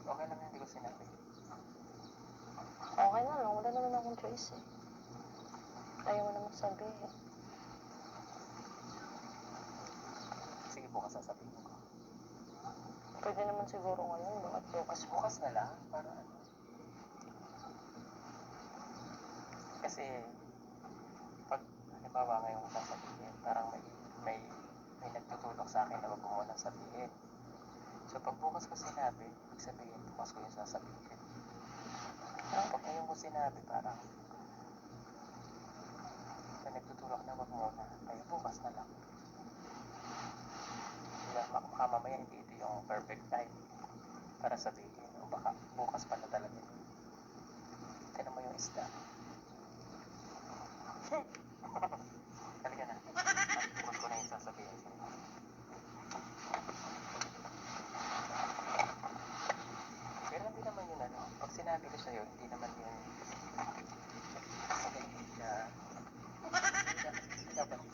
Okay lang hindi ko sinabi. Okay na lang, wala naman akong choice eh. Ayaw mo naman sabihin. Sige, bukas sasabihin ko. Pwede naman siguro ngayon, bakit bukas? Bukas na lang, para ano. Kasi, pag halimbawa ngayong sasabihin, parang may nagtutulak sa akin na wag mo munang sabihin. So, pag bukas ko sinabi, ibig sabihin, bukas ko yung sasabihin. Pag ngayon mo sinabi, parang may nagtutulak na wag muna, kaya bukas na lang. Diba, baka mamaya hindi ito yung perfect time para sabihin, o baka bukas pa na talaga. Tignan mo yung isda. Talaga na. Bukas ko na yung sasabihin sa'yo. Pero hindi naman yun ano. Pag sinabi ko sa'yo, hindi naman yun sabihin na dapat ang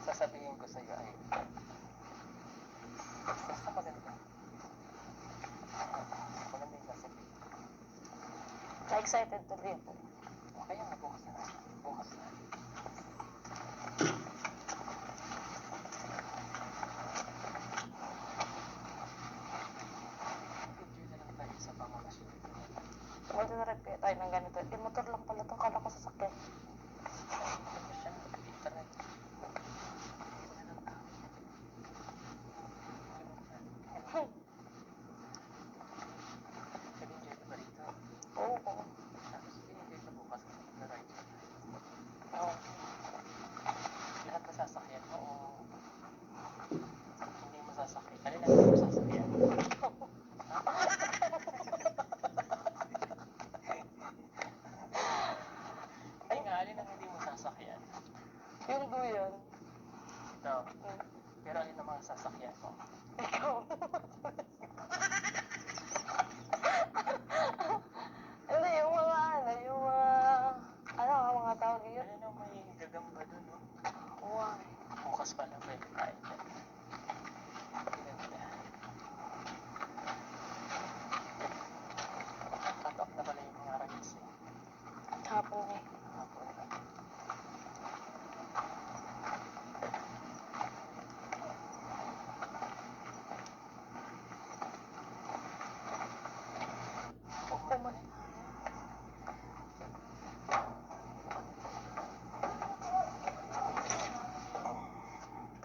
sasabihin ko sa'yo ay basta maganda. Maganda yung sasabihin. Na-excited tuloy ako. Kaya nga bukas na. Bukas na. Enjoy na lang tayo sa pamamasyal. Pwede na rin tayo ng ganito. Eh, motor lang pala ito. Kala ko sasakyan. Ano siya? Internet. Wala nang tao. Nag-enjoy ka ba rito? Oo. Tapos enjoy ka bukas kung mag-ride ka. Oo. Lahat masasakyan mo o hindi masasakyan? Alin ang hindi masasakyan? Ay nga, alin ang hindi masasakyan? Yung duyan. Ito. Pero alin ang mga sasakyan mo? Ikaw. Hindi, yung mga mga tawag yun. Alin ang may gagamba dun, no? Why? Bukas pa lang pwede kain yan. Cut off na pala yung mga rides eh. Hapon eh. Hapon na. Kuman.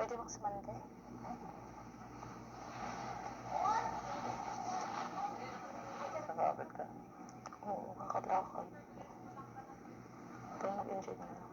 Pwede ba sa Monday? Nakakabit ka. Oo, kakadrakad. Pero mag-enjoy na lang.